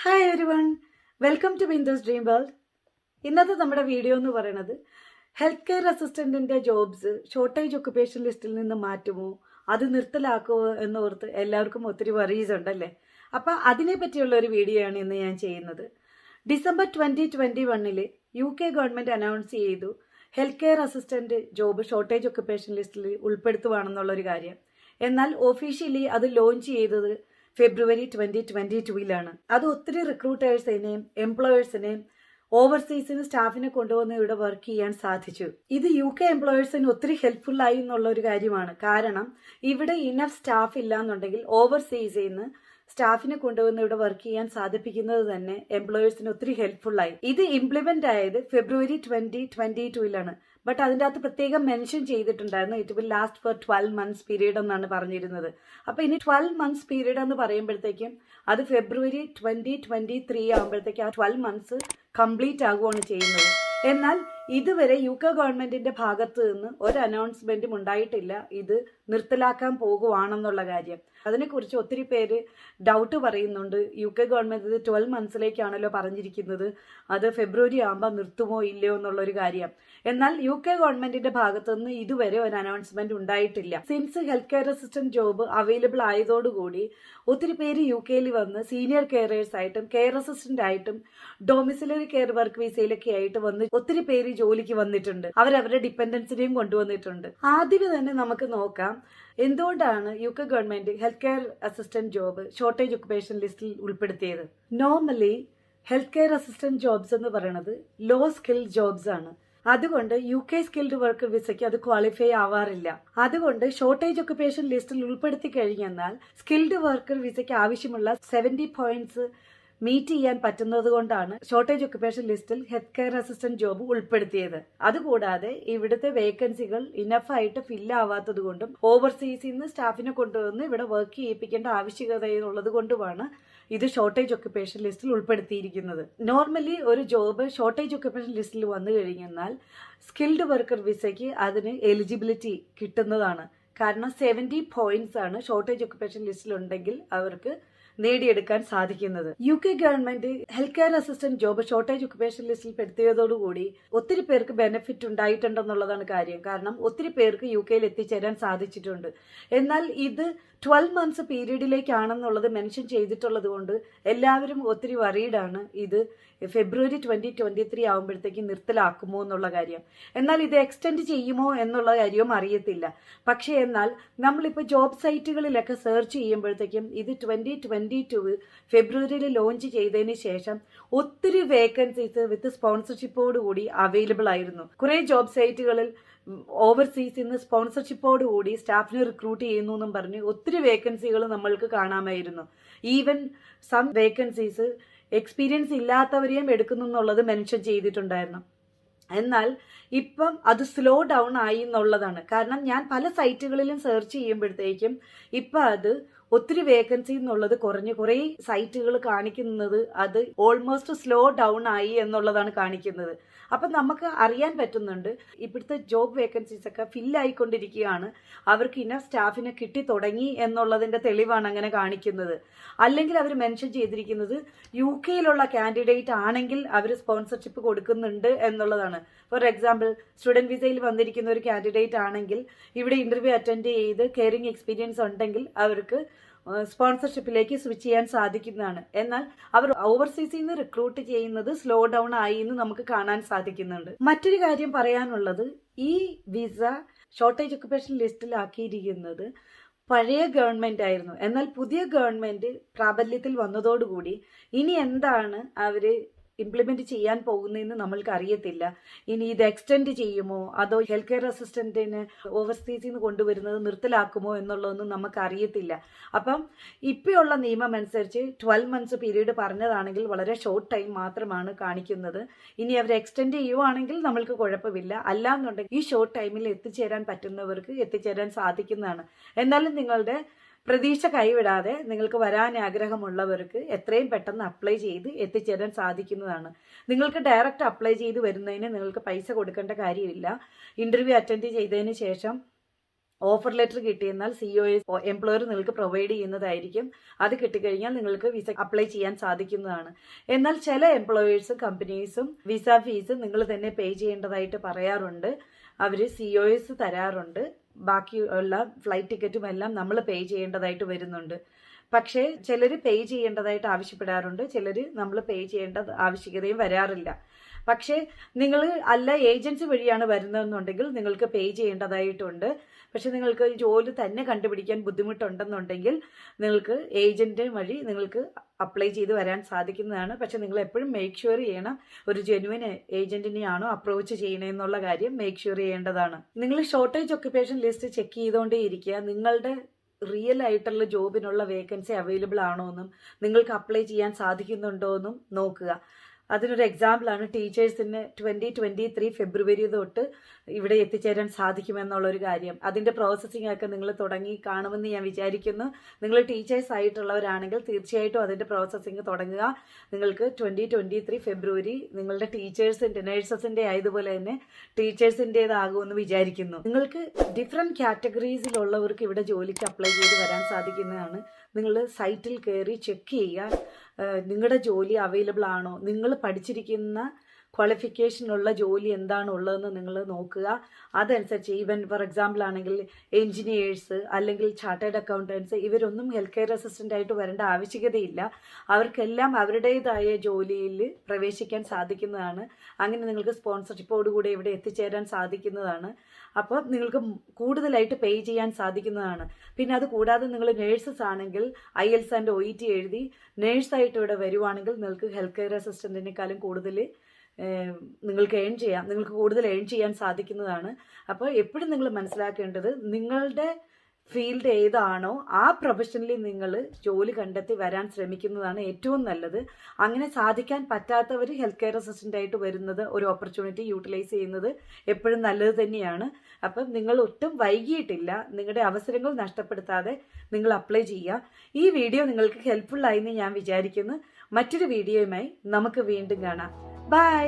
Hi everyone, welcome to Bindu's dream world. ഇന്നത്തെ നമ്മുടെ video എന്ന് പറയുന്നത് ഹെൽത്ത് കെയർ അസിസ്റ്റന്റിന്റെ ജോബ്സ് ഷോർട്ടേജ് ഒക്കുപേഷൻ ലിസ്റ്റിൽ നിന്ന് മാറ്റുമോ, അത് നിർത്തലാക്കുമോ എന്നോർത്ത് എല്ലാവർക്കും ഒത്തിരി വറീസ് ഉണ്ടല്ലേ. അപ്പം അതിനെ പറ്റിയുള്ള ഒരു വീഡിയോ ആണ് ഇന്ന് ഞാൻ ചെയ്യുന്നത്. ഡിസംബർ 2021 UK ഗവൺമെന്റ് അനൗൺസ് ചെയ്തു health care assistant job shortage occupation ലിസ്റ്റിൽ ഉൾപ്പെടുത്തുവാണെന്നുള്ളൊരു കാര്യം. എന്നാൽ ഒഫീഷ്യലി അത് ലോഞ്ച് ചെയ്തത് ഫെബ്രുവരി 2022 അത് ഒത്തിരി റിക്രൂട്ടേഴ്സിനെയും എംപ്ലോയേഴ്സിനെയും ഓവർസീസിന് സ്റ്റാഫിനെ കൊണ്ടുവന്ന് ഇവിടെ വർക്ക് ചെയ്യാൻ സാധിച്ചു. ഇത് UK എംപ്ലോയേഴ്സിന് ഒത്തിരി ഹെൽപ്ഫുൾ ആയി എന്നുള്ള ഒരു കാര്യമാണ്. കാരണം ഇവിടെ ഇനഫ് സ്റ്റാഫ് ഇല്ല എന്നുണ്ടെങ്കിൽ ഓവർസീസിൽ നിന്ന് സ്റ്റാഫിനെ കൊണ്ടുവന്ന് ഇവിടെ വർക്ക് ചെയ്യാൻ സാധിപ്പിക്കുന്നത് തന്നെ എംപ്ലോയേഴ്സിന് ഒത്തിരി ഹെൽപ്ഫുൾ ആയി. ഇത് ഇംപ്ലിമെന്റ് ആയത് ഫെബ്രുവരി 2022 ബട്ട് അതിൻ്റെ അകത്ത് പ്രത്യേകം മെൻഷൻ ചെയ്തിട്ടുണ്ടായിരുന്നു it will last for 12 months period എന്നാണ് പറഞ്ഞിരുന്നത്. അപ്പൊ ഇനി 12 months പീരീഡ് എന്ന് പറയുമ്പോഴത്തേക്കും അത് ഫെബ്രുവരി 2023 ആകുമ്പോഴത്തേക്കും ആ 12 months കംപ്ലീറ്റ് ആകുകയാണ് ചെയ്യുന്നത്. എന്നാൽ ഇതുവരെ UK ഗവൺമെന്റിന്റെ ഭാഗത്ത് നിന്ന് ഒരു അനൗൺസ്മെന്റും ഉണ്ടായിട്ടില്ല ഇത് നിർത്തലാക്കാൻ പോകുവാണെന്നുള്ള കാര്യം. അതിനെക്കുറിച്ച് ഒത്തിരി പേര് ഡൗട്ട് പറയുന്നുണ്ട്. UK ഗവൺമെന്റ് ഇത് 12 monthsലേക്കാണല്ലോ പറഞ്ഞിരിക്കുന്നത്, അത് ഫെബ്രുവരി ആകുമ്പോൾ നിർത്തുമോ ഇല്ലയോ എന്നുള്ളൊരു കാര്യം. എന്നാൽ UK ഗവൺമെന്റിന്റെ ഭാഗത്തു നിന്ന് ഇതുവരെ ഒരു അനൗൺസ്മെന്റ് ഉണ്ടായിട്ടില്ല. Since health care assistant job available ആയതോടുകൂടി ഒത്തിരി പേര് UK വന്ന് സീനിയർ കെയറേഴ്സ് ആയിട്ടും കെയർ അസിസ്റ്റന്റ് ആയിട്ടും ഡൊമിസിലറി കെയർ വർക്ക് വിസയിലൊക്കെ ആയിട്ട് വന്ന് ഒത്തിരി പേര് ജോലിക്ക് വന്നിട്ടുണ്ട്. അവരവരുടെ ഡിപ്പെൻഡൻസിനെയും കൊണ്ടുവന്നിട്ടുണ്ട്. ആദ്യമേ തന്നെ നമുക്ക് നോക്കാം എന്തുകൊണ്ടാണ് UK government health care assistant job shortage occupation ലിസ്റ്റിൽ ഉൾപ്പെടുത്തിയത്. Normally health care assistant jobs എന്ന് പറയുന്നത് ലോ സ്കിൽ ജോബ്സ് ആണ്. അതുകൊണ്ട് UK സ്കിൽഡ് വർക്കർ വിസയ്ക്ക് അത് ക്വാളിഫൈ ആവാറില്ല. അതുകൊണ്ട് ഷോർട്ടേജ് ഒക്കുപേഷൻ ലിസ്റ്റിൽ ഉൾപ്പെടുത്തി കഴിഞ്ഞാൽ സ്കിൽഡ് വർക്കർ വിസയ്ക്ക് ആവശ്യമുള്ള 70 പോയിന്റ്സ് മീറ്റ് ചെയ്യാൻ പറ്റുന്നത് കൊണ്ടാണ് ഷോർട്ടേജ് ഒക്കുപേഷൻ ലിസ്റ്റിൽ ഹെൽത്ത് കെയർ അസിസ്റ്റന്റ് ജോബ് ഉൾപ്പെടുത്തിയത്. അതുകൂടാതെ ഇവിടുത്തെ വേക്കൻസികൾ ഇനഫ് ആയിട്ട് ഫില്ല് ആവാത്തത് കൊണ്ടും ഓവർസീസിൽ നിന്ന് സ്റ്റാഫിനെ കൊണ്ടുവന്ന് ഇവിടെ വർക്ക് ചെയ്യിപ്പിക്കേണ്ട ആവശ്യകതയുള്ളത് കൊണ്ടുമാണ് ഇത് ഷോർട്ടേജ് ഒക്കുപേഷൻ ലിസ്റ്റിൽ ഉൾപ്പെടുത്തിയിരിക്കുന്നത്. നോർമലി ഒരു ജോബ് ഷോർട്ടേജ് ഒക്കുപേഷൻ ലിസ്റ്റിൽ വന്നു കഴിഞ്ഞാൽ സ്കിൽഡ് വർക്കർ വിസയ്ക്ക് അതിന് എലിജിബിലിറ്റി കിട്ടുന്നതാണ്. കാരണം 70 പോയിന്റ്സ് ആണ് ഷോർട്ടേജ് ഒക്കുപേഷൻ ലിസ്റ്റിൽ ഉണ്ടെങ്കിൽ അവർക്ക് നേടിയെടുക്കാൻ സാധിക്കുന്നത്. UK government health care assistant job shortage occupation ലിസ്റ്റിൽ പെടുത്തിയതോടുകൂടി ഒത്തിരി പേർക്ക് ബെനിഫിറ്റ് ഉണ്ടായിട്ടുണ്ടെന്നുള്ളതാണ് കാര്യം. കാരണം ഒത്തിരി പേർക്ക് UK എത്തിച്ചേരാൻ സാധിച്ചിട്ടുണ്ട്. എന്നാൽ ഇത് 12 months പീരീഡിലേക്കാണെന്നുള്ളത് മെൻഷൻ ചെയ്തിട്ടുള്ളത് കൊണ്ട് എല്ലാവരും ഒത്തിരി വറീഡാണ് ഇത് ഫെബ്രുവരി 2023 ആകുമ്പോഴത്തേക്ക് നിർത്തലാക്കുമോ എന്നുള്ള കാര്യം. എന്നാൽ ഇത് എക്സ്റ്റെൻഡ് ചെയ്യുമോ എന്നുള്ള കാര്യവും അറിയത്തില്ല. പക്ഷേ എന്നാൽ നമ്മളിപ്പോൾ ജോബ് സൈറ്റുകളിലൊക്കെ സെർച്ച് ചെയ്യുമ്പോഴത്തേക്കും ഇത് 2022 ഫെബ്രുവരിയിൽ ലോഞ്ച് ചെയ്തതിന് ശേഷം ഒത്തിരി വേക്കൻസീസ് വിത്ത് സ്പോൺസർഷിപ്പോട് കൂടി അവൈലബിൾ ആയിരുന്നു. കുറേ ജോബ് സൈറ്റുകളിൽ ഓവർസീസിൽ നിന്ന് സ്പോൺസർഷിപ്പോട് കൂടി സ്റ്റാഫിനെ റിക്രൂട്ട് ചെയ്യുന്നു എന്നും പറഞ്ഞ് ഒത്തിരി വേക്കൻസികൾ നമ്മൾക്ക് കാണാമായിരുന്നു. ഈവൻ സം വേക്കൻസീസ് എക്സ്പീരിയൻസ് ഇല്ലാത്തവരെയും എടുക്കുന്നു എന്നുള്ളത് മെൻഷൻ ചെയ്തിട്ടുണ്ടായിരുന്നു. എന്നാൽ ഇപ്പം അത് സ്ലോ ഡൗൺ ആയി എന്നുള്ളതാണ്. കാരണം ഞാൻ പല സൈറ്റുകളിലും സെർച്ച് ചെയ്യുമ്പോഴത്തേക്കും ഇപ്പം അത് ഒത്തിരി വേക്കൻസി എന്നുള്ളത് കുറഞ്ഞ് കുറേ സൈറ്റുകൾ കാണിക്കുന്നത് അത് ഓൾമോസ്റ്റ് സ്ലോ ഡൗൺ ആയി എന്നുള്ളതാണ് കാണിക്കുന്നത്. അപ്പം നമുക്ക് അറിയാൻ പറ്റുന്നുണ്ട് ഇപ്പോഴത്തെ ജോബ് വേക്കൻസീസ് ഒക്കെ ഫില്ലായിക്കൊണ്ടിരിക്കുകയാണ്, അവർക്ക് ഇനഫ് സ്റ്റാഫിനെ കിട്ടി തുടങ്ങി എന്നുള്ളതിൻ്റെ തെളിവാണ് അങ്ങനെ കാണിക്കുന്നത്. അല്ലെങ്കിൽ അവർ മെൻഷൻ ചെയ്തിരിക്കുന്നത് UK കാൻഡിഡേറ്റ് ആണെങ്കിൽ അവർ സ്പോൺസർഷിപ്പ് കൊടുക്കുന്നുണ്ട് എന്നുള്ളതാണ്. ഫോർ എക്സാമ്പിൾ സ്റ്റുഡൻറ് വിസയിൽ വന്നിരിക്കുന്ന ഒരു കാൻഡിഡേറ്റ് ആണെങ്കിൽ ഇവിടെ ഇന്റർവ്യൂ അറ്റൻഡ് ചെയ്ത് കെയറിംഗ് എക്സ്പീരിയൻസ് ഉണ്ടെങ്കിൽ അവർക്ക് സ്പോൺസർഷിപ്പിലേക്ക് സ്വിച്ച് ചെയ്യാൻ സാധിക്കുന്നതാണ്. എന്നാൽ അവർ ഓവർസീസിൽ നിന്ന് റിക്രൂട്ട് ചെയ്യുന്നത് സ്ലോ ഡൗൺ ആയി എന്ന് നമുക്ക് കാണാൻ സാധിക്കുന്നുണ്ട്. മറ്റൊരു കാര്യം പറയാനുള്ളത്, ഈ വിസ ഷോർട്ടേജ് ഒക്കുപേഷൻ ലിസ്റ്റിലാക്കിയിരിക്കുന്നത് പഴയ ഗവൺമെന്റ് ആയിരുന്നു. എന്നാൽ പുതിയ ഗവൺമെന്റ് പ്രാബല്യത്തിൽ വന്നതോടുകൂടി ഇനി എന്താണ് അവര് ഇംപ്ലിമെന്റ് ചെയ്യാൻ പോകുന്നതെന്ന് നമ്മൾക്ക് അറിയത്തില്ല. ഇനി ഇത് എക്സ്റ്റെൻഡ് ചെയ്യുമോ അതോ ഹെൽത്ത് കെയർ അസിസ്റ്റന്റിന് ഓവർസീസിൽ നിന്ന് കൊണ്ടുവരുന്നത് നിർത്തലാക്കുമോ എന്നുള്ളതൊന്നും നമുക്ക് അറിയത്തില്ല. അപ്പം ഇപ്പോഴുള്ള നിയമം അനുസരിച്ച് 12 months പീരീഡ് പറഞ്ഞതാണെങ്കിൽ വളരെ ഷോർട്ട് ടൈം മാത്രമാണ് കാണിക്കുന്നത്. ഇനി അവർ എക്സ്റ്റെൻഡ് ചെയ്യുവാണെങ്കിൽ നമ്മൾക്ക് കുഴപ്പമില്ല. അല്ലാന്നുണ്ടെങ്കിൽ ഈ ഷോർട്ട് ടൈമിൽ എത്തിച്ചേരാൻ പറ്റുന്നവർക്ക് എത്തിച്ചേരാൻ സാധിക്കുന്നതാണ്. എന്നാലും നിങ്ങളുടെ പ്രതീക്ഷ കൈവിടാതെ നിങ്ങൾക്ക് വരാൻ ആഗ്രഹമുള്ളവർക്ക് എത്രയും പെട്ടെന്ന് അപ്ലൈ ചെയ്ത് എത്തിച്ചേരാൻ സാധിക്കുന്നതാണ്. നിങ്ങൾക്ക് ഡയറക്റ്റ് അപ്ലൈ ചെയ്ത് വരുന്നതിന് നിങ്ങൾക്ക് പൈസ കൊടുക്കേണ്ട കാര്യമില്ല. ഇന്റർവ്യൂ അറ്റൻഡ് ചെയ്തതിന് ശേഷം ഓഫർ ലെറ്റർ കിട്ടിയെന്നാൽ COS എംപ്ലോയർ നിങ്ങൾക്ക് പ്രൊവൈഡ് ചെയ്യുന്നതായിരിക്കും. അത് കിട്ടിക്കഴിഞ്ഞാൽ നിങ്ങൾക്ക് വിസ അപ്ലൈ ചെയ്യാൻ സാധിക്കുന്നതാണ്. എന്നാൽ ചില എംപ്ലോയേഴ്സും കമ്പനീസും വിസ ഫീസ് നിങ്ങൾ തന്നെ പേ ചെയ്യേണ്ടതായിട്ട് പറയാറുണ്ട്. അവർ COS തരാറുണ്ട്. ബാക്കിയുള്ള ഫ്ലൈറ്റ് ടിക്കറ്റും എല്ലാം നമ്മൾ പേ ചെയ്യേണ്ടതായിട്ട് വരുന്നുണ്ട്. പക്ഷേ ചിലർ പേ ചെയ്യേണ്ടതായിട്ട് ആവശ്യപ്പെടാറുണ്ട്, ചിലർ നമ്മൾ പേ ചെയ്യേണ്ട ആവശ്യകതയും വരാറില്ല. പക്ഷേ നിങ്ങൾ അല്ല ഏജൻസി വഴിയാണ് വരുന്നതെന്നുണ്ടെങ്കിൽ നിങ്ങൾക്ക് പേ ചെയ്യേണ്ടതായിട്ടുണ്ട്. പക്ഷെ നിങ്ങൾക്ക് ജോലി തന്നെ കണ്ടുപിടിക്കാൻ ബുദ്ധിമുട്ടുണ്ടെന്നുണ്ടെങ്കിൽ നിങ്ങൾക്ക് ഏജന്റ് വഴി നിങ്ങൾക്ക് അപ്ലൈ ചെയ്ത് വരാൻ സാധിക്കുന്നതാണ്. പക്ഷെ നിങ്ങൾ എപ്പോഴും മേക്ക് ഷുവർ ചെയ്യണം ഒരു ജെന്യുവൻ ഏജന്റിനെയാണോ അപ്രോച്ച് ചെയ്യണമെന്നുള്ള കാര്യം മേക്ക് ഷുവർ ചെയ്യേണ്ടതാണ്. നിങ്ങൾ ഷോർട്ടേജ് ഒക്യുപ്പേഷൻ ലിസ്റ്റ് ചെക്ക് ചെയ്തുകൊണ്ടേ ഇരിക്കുക. നിങ്ങളുടെ റിയൽ ആയിട്ടുള്ള ജോബിനുള്ള വേക്കൻസി അവൈലബിൾ ആണോ എന്നും നിങ്ങൾക്ക് അപ്ലൈ ചെയ്യാൻ സാധിക്കുന്നുണ്ടോ എന്നും നോക്കുക. അതിനൊരു എക്സാമ്പിളാണ് ടീച്ചേഴ്സിന് 2023 ഫെബ്രുവരി തൊട്ട് ഇവിടെ എത്തിച്ചേരാൻ സാധിക്കുമെന്നുള്ളൊരു കാര്യം. അതിൻ്റെ പ്രോസസ്സിംഗ് ഒക്കെ നിങ്ങൾ തുടങ്ങി കാണുമെന്ന് ഞാൻ വിചാരിക്കുന്നു. നിങ്ങൾ ടീച്ചേഴ്സ് ആയിട്ടുള്ളവരാണെങ്കിൽ തീർച്ചയായിട്ടും അതിൻ്റെ പ്രോസസ്സിംഗ് തുടങ്ങുക. നിങ്ങൾക്ക് 2023 ഫെബ്രുവരി നിങ്ങളുടെ നേഴ്സസിൻ്റെ ആയതുപോലെ തന്നെ ടീച്ചേഴ്സിൻ്റേതാകുമെന്ന് വിചാരിക്കുന്നു. നിങ്ങൾക്ക് ഡിഫറെൻറ്റ് കാറ്റഗറീസിലുള്ളവർക്ക് ഇവിടെ ജോലിക്ക് അപ്ലൈ ചെയ്ത് വരാൻ സാധിക്കുന്നതാണ്. നിങ്ങൾ സൈറ്റിൽ കയറി ചെക്ക് ചെയ്യുക, നിങ്ങളുടെ ജോലി അവൈലബിൾ ആണോ, നിങ്ങൾ പഠിച്ചിരിക്കുന്ന ക്വാളിഫിക്കേഷനുള്ള ജോലി എന്താണ് ഉള്ളതെന്ന് നിങ്ങൾ നോക്കുക. അതനുസരിച്ച് ഈവൻ ഫോർ എക്സാമ്പിൾ ആണെങ്കിൽ എൻജിനീയേഴ്സ് അല്ലെങ്കിൽ ചാർട്ടേഡ് അക്കൗണ്ടൻസ് ഇവരൊന്നും ഹെൽത്ത് കെയർ അസിസ്റ്റൻ്റ് ആയിട്ട് വരേണ്ട ആവശ്യകതയില്ല. അവർക്കെല്ലാം അവരുടേതായ ജോലിയിൽ പ്രവേശിക്കാൻ സാധിക്കുന്നതാണ്. അങ്ങനെ നിങ്ങൾക്ക് സ്പോൺസർഷിപ്പോടുകൂടി ഇവിടെ എത്തിച്ചേരാൻ സാധിക്കുന്നതാണ്. അപ്പോൾ നിങ്ങൾക്ക് കൂടുതലായിട്ട് പേ ചെയ്യാൻ സാധിക്കുന്നതാണ്. പിന്നെ അത് കൂടാതെ നിങ്ങൾ നേഴ്സസ് ആണെങ്കിൽ IELTS ആൻഡ് OET എഴുതി നേഴ്സായിട്ട് ഇവിടെ വരുവാണെങ്കിൽ നിങ്ങൾക്ക് ഹെൽത്ത് കെയർ അസിസ്റ്റൻറ്റിനേക്കാളും കൂടുതൽ നിങ്ങൾക്ക് കൂടുതൽ ഏൺ ചെയ്യാൻ സാധിക്കുന്നതാണ്. അപ്പോൾ എപ്പോഴും നിങ്ങൾ മനസ്സിലാക്കേണ്ടത് നിങ്ങളുടെ ഫീൽഡ് ഏതാണോ ആ പ്രൊഫഷനിൽ നിങ്ങൾ ജോലി കണ്ടെത്തി വരാൻ ശ്രമിക്കുന്നതാണ് ഏറ്റവും നല്ലത്. അങ്ങനെ സാധിക്കാൻ പറ്റാത്തവർ ഹെൽത്ത് കെയർ അസിസ്റ്റൻ്റ് ആയിട്ട് വരുന്നത് ഒരു ഓപ്പർച്യൂണിറ്റി യൂട്ടിലൈസ് ചെയ്യുന്നത് എപ്പോഴും നല്ലത് തന്നെയാണ്. അപ്പം നിങ്ങൾ ഒട്ടും വൈകിയിട്ടില്ല, നിങ്ങളുടെ അവസരങ്ങൾ നഷ്ടപ്പെടുത്താതെ നിങ്ങൾ അപ്ലൈ ചെയ്യുക. ഈ വീഡിയോ നിങ്ങൾക്ക് ഹെൽപ്ഫുൾ ആയെന്ന് ഞാൻ വിചാരിക്കുന്നു. മറ്റൊരു വീഡിയോയുമായി നമുക്ക് വീണ്ടും കാണാം. ബൈ.